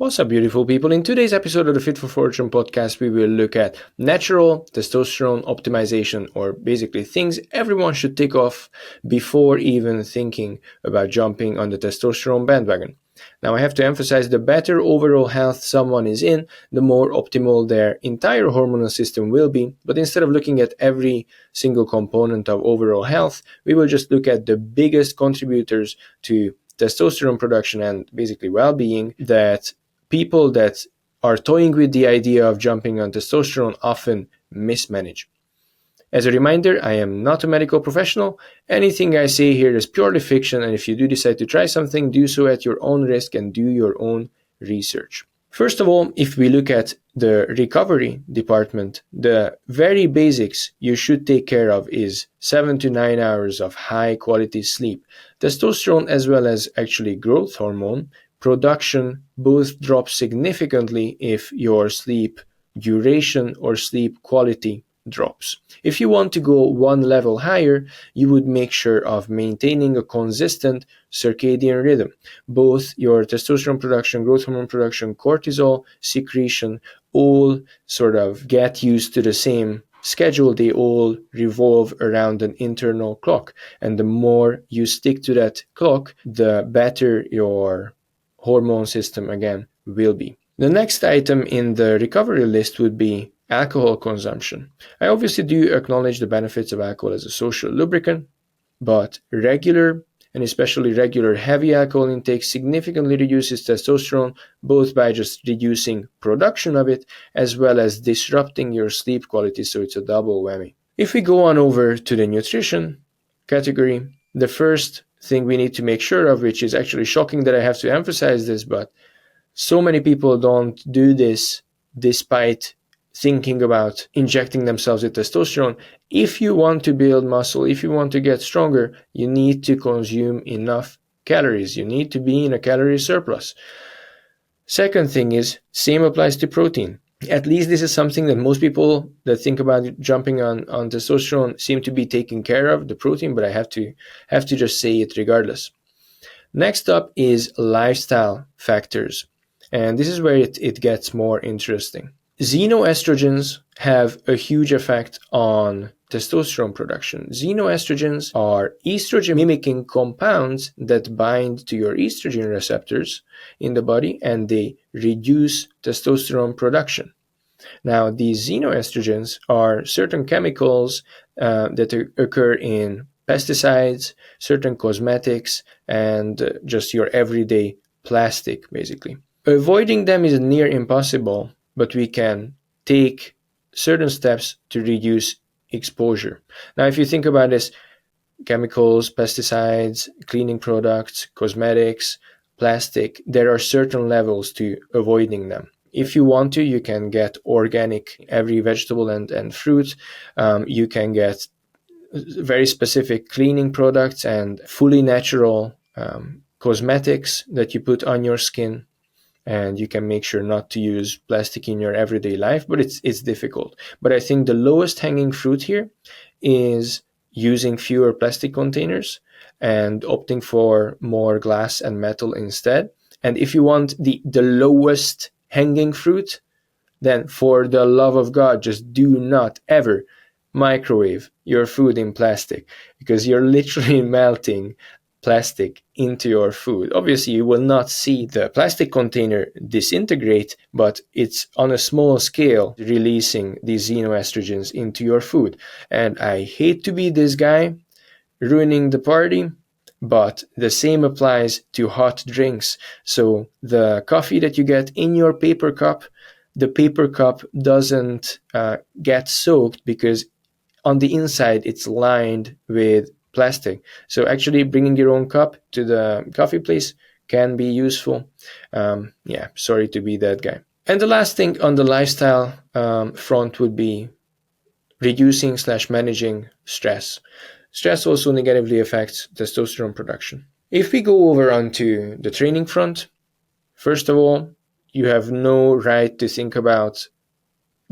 What's up, beautiful people? In today's episode of the Fit for Fortune podcast, we will look at natural testosterone optimization, or basically things everyone should tick off before even thinking about jumping on the testosterone bandwagon. Now, I have to emphasize, the better overall health someone is in, the more optimal their entire hormonal system will be. But instead of looking at every single component of overall health, we will just look at the biggest contributors to testosterone production and basically well-being that people that are toying with the idea of jumping on testosterone often mismanage. As a reminder, I am not a medical professional. Anything I say here is purely fiction, and if you do decide to try something, do so at your own risk and do your own research. First of all, if we look at the recovery department, the very basics you should take care of is 7 to 9 hours of high quality sleep. Testosterone, as well as actually growth hormone production, both drop significantly if your sleep duration or sleep quality drops. If you want to go one level higher, you would make sure of maintaining a consistent circadian rhythm. Both your testosterone production, growth hormone production, cortisol secretion, all sort of get used to the same schedule. They all revolve around an internal clock. And the more you stick to that clock, the better your hormone system again will be. The next item in the recovery list would be alcohol consumption. I obviously do acknowledge the benefits of alcohol as a social lubricant, but regular and especially regular heavy alcohol intake significantly reduces testosterone, both by just reducing production of it as well as disrupting your sleep quality, so it's a double whammy. If we go on over to the nutrition category, the first thing we need to make sure of, which is actually shocking that I have to emphasize this, but so many people don't do this despite thinking about injecting themselves with testosterone. If you want to build muscle, if you want to get stronger, you need to consume enough calories. You need to be in a calorie surplus. Second thing is, same applies to protein. At least this is something that most people that think about jumping on testosterone seem to be taking care of, the protein, but I have to just say it regardless. Next up is lifestyle factors. And this is where it gets more interesting. Xenoestrogens have a huge effect on testosterone production. Xenoestrogens are estrogen-mimicking compounds that bind to your estrogen receptors in the body, and they reduce testosterone production. Now, these xenoestrogens are certain chemicals that occur in pesticides, certain cosmetics, and just your everyday plastic, basically. Avoiding them is near impossible, but we can take certain steps to reduce exposure. Now, if you think about this, chemicals, pesticides, cleaning products, cosmetics, plastic, there are certain levels to avoiding them. If you want to, you can get organic every vegetable and fruit. You can get very specific cleaning products and fully natural cosmetics that you put on your skin. And you can make sure not to use plastic in your everyday life, but it's difficult. But I think the lowest hanging fruit here is using fewer plastic containers and opting for more glass and metal instead. And if you want the lowest hanging fruit, then for the love of God, just do not ever microwave your food in plastic, because you're literally melting plastic into your food. Obviously, you will not see the plastic container disintegrate, but it's on a small scale releasing these xenoestrogens into your food. And I hate to be this guy ruining the party, but the same applies to hot drinks. So the coffee that you get in your paper cup, the paper cup doesn't get soaked because on the inside it's lined with plastic. So actually bringing your own cup to the coffee place can be useful. Sorry to be that guy. And the last thing on the lifestyle front would be reducing/managing stress. Stress also negatively affects testosterone production. If we go over onto the training front, first of all, you have no right to think about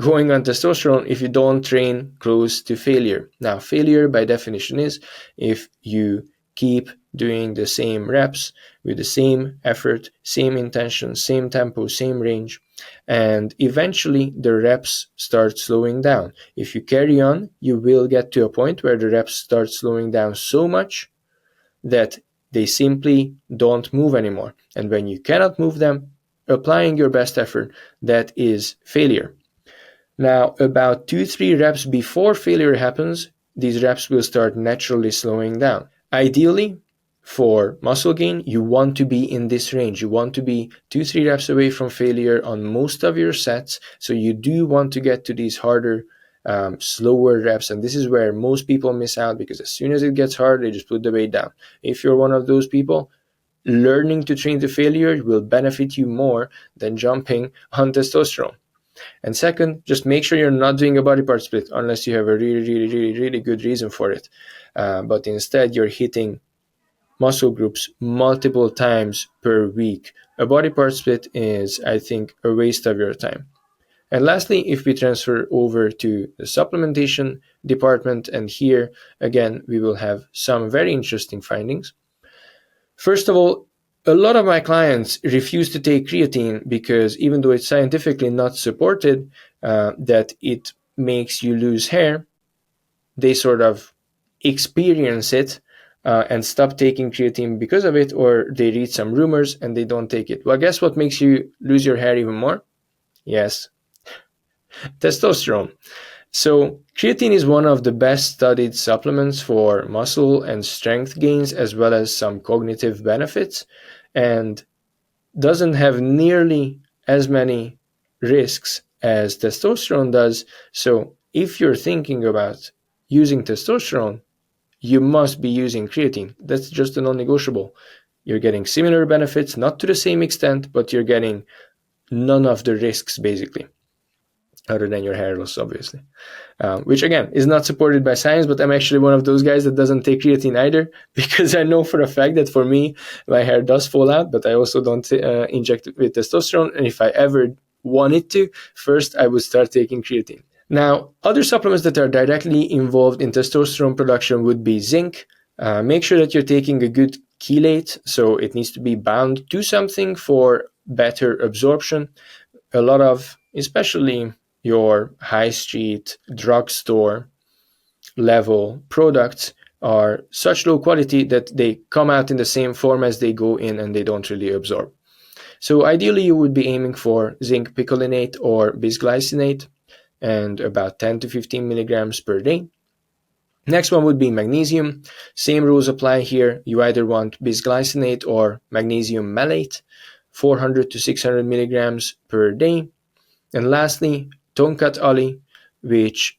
going on testosterone if you don't train close to failure. Now, failure by definition is if you keep doing the same reps with the same effort, same intention, same tempo, same range, and eventually the reps start slowing down. If you carry on, you will get to a point where the reps start slowing down so much that they simply don't move anymore. And when you cannot move them, applying your best effort, that is failure. Now, about 2-3 reps before failure happens, these reps will start naturally slowing down. Ideally, for muscle gain, you want to be in this range. You want to be 2-3 reps away from failure on most of your sets. So you do want to get to these harder, slower reps. And this is where most people miss out, because as soon as it gets hard, they just put the weight down. If you're one of those people, learning to train to failure will benefit you more than jumping on testosterone. And second, just make sure you're not doing a body part split unless you have a really good reason for it. But instead, you're hitting muscle groups multiple times per week. A body part split is, I think, a waste of your time. And lastly, if we transfer over to the supplementation department, and here again, we will have some very interesting findings. First of all, a lot of my clients refuse to take creatine because even though it's scientifically not supported that it makes you lose hair, they sort of experience it and stop taking creatine because of it, or they read some rumors and they don't take it. Well, guess what makes you lose your hair even more? Yes, testosterone. So creatine is one of the best studied supplements for muscle and strength gains, as well as some cognitive benefits, and doesn't have nearly as many risks as testosterone does. So if you're thinking about using testosterone, you must be using creatine. That's just a non-negotiable. You're getting similar benefits, not to the same extent, but you're getting none of the risks, basically, other than your hair loss, obviously. Which again is not supported by science, but I'm actually one of those guys that doesn't take creatine either, because I know for a fact that for me, my hair does fall out, but I also don't inject it with testosterone. And if I ever wanted to, first I would start taking creatine. Now, other supplements that are directly involved in testosterone production would be zinc. Make sure that you're taking a good chelate, so it needs to be bound to something for better absorption. A lot of, especially your high street drugstore level products, are such low quality that they come out in the same form as they go in and they don't really absorb. So ideally you would be aiming for zinc picolinate or bisglycinate, and about 10 to 15 milligrams per day. Next one would be magnesium. Same rules apply here. You either want bisglycinate or magnesium malate, 400 to 600 milligrams per day. And lastly, Tonkat Ali, which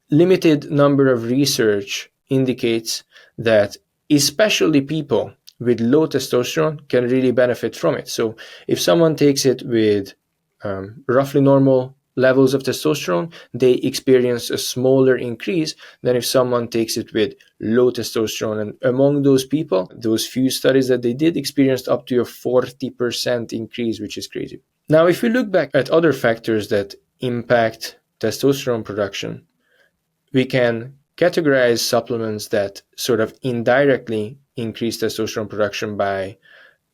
limited number of research indicates that especially people with low testosterone can really benefit from it. So if someone takes it with roughly normal levels of testosterone, they experience a smaller increase than if someone takes it with low testosterone. And among those people, those few studies that they did experienced up to a 40% increase, which is crazy. Now, if we look back at other factors that impact testosterone production, we can categorize supplements that sort of indirectly increase testosterone production by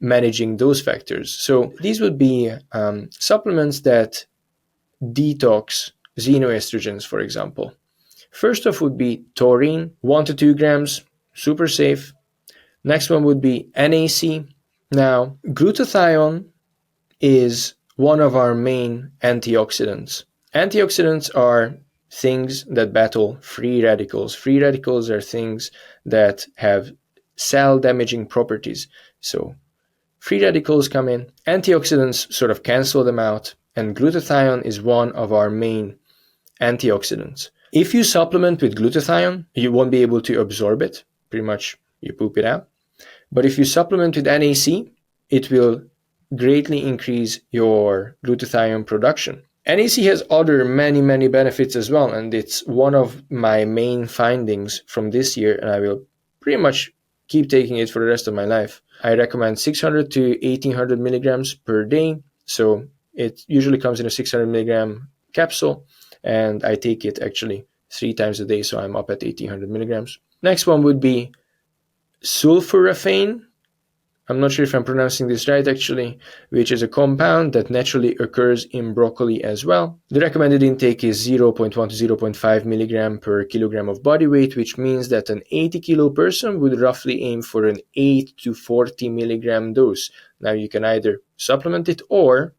managing those factors. So these would be supplements that detox xenoestrogens, for example. First off would be taurine, 1 to 2 grams, super safe. Next one would be NAC. Now, glutathione is one of our main antioxidants. Antioxidants are things that battle free radicals. Free radicals are things that have cell damaging properties. So free radicals come in, antioxidants sort of cancel them out, and glutathione is one of our main antioxidants. If you supplement with glutathione, you won't be able to absorb it. Pretty much you poop it out. But if you supplement with NAC, it will greatly increase your glutathione production. NAC has other many benefits as well, and it's one of my main findings from this year, and I will pretty much keep taking it for the rest of my life. I recommend 600 to 1800 milligrams per day. So it usually comes in a 600 milligram capsule, and I take it actually 3 times a day, so I'm up at 1800 milligrams. Next one would be sulforaphane, I'm not sure if I'm pronouncing this right actually, which is a compound that naturally occurs in broccoli as well. The recommended intake is 0.1 to 0.5 milligram per kilogram of body weight, which means that an 80 kilo person would roughly aim for an 8 to 40 milligram dose. Now you can either supplement it, or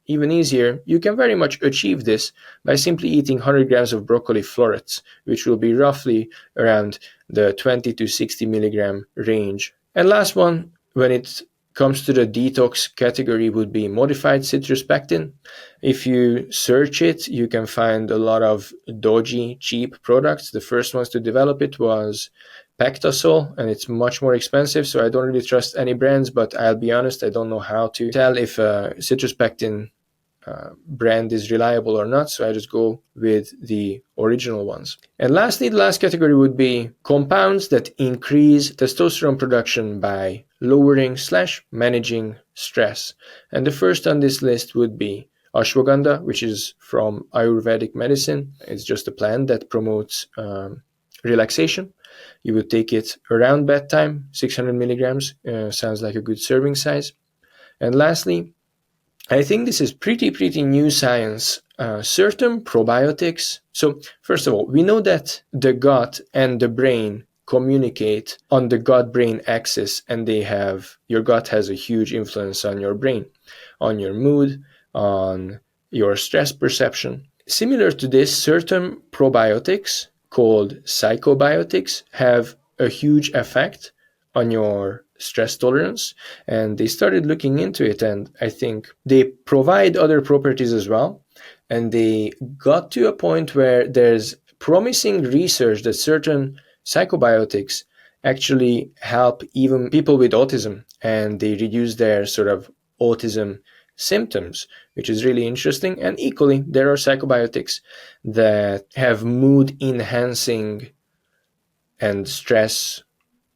even easier, you can very much achieve this by simply eating 100 grams of broccoli florets, which will be roughly around the 20 to 60 milligram range. And last one, when it comes to the detox category, would be modified citrus pectin. If you search it, you can find a lot of dodgy, cheap products. The first ones to develop it was Pectasol, and it's much more expensive, so I don't really trust any brands, but I'll be honest, I don't know how to tell if a citrus pectin brand is reliable or not, so I just go with the original ones. And lastly, the last category would be compounds that increase testosterone production by lowering / managing stress. And the first on this list would be ashwagandha, which is from Ayurvedic medicine. It's just a plant that promotes relaxation. You would take it around bedtime. 600 milligrams sounds like a good serving size. And lastly, I think this is pretty new science. Certain probiotics. So first of all, we know that the gut and the brain communicate on the gut-brain axis, and your gut has a huge influence on your brain, on your mood, on your stress perception. Similar to this, certain probiotics called psychobiotics have a huge effect on your stress tolerance, and they started looking into it, and I think they provide other properties as well, and they got to a point where there's promising research that certain psychobiotics actually help even people with autism, and they reduce their sort of autism symptoms, which is really interesting. And equally, there are psychobiotics that have mood enhancing and stress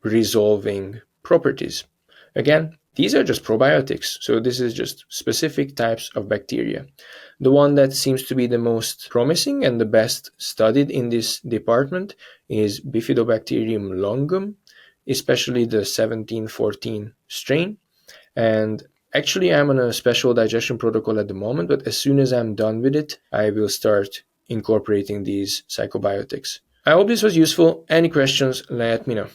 resolving properties. Again, these are just probiotics, so this is just specific types of bacteria. The one that seems to be the most promising and the best studied in this department is Bifidobacterium longum, especially the 1714 strain. And actually, I'm on a special digestion protocol at the moment, but as soon as I'm done with it, I will start incorporating these psychobiotics. I hope this was useful. Any questions, let me know.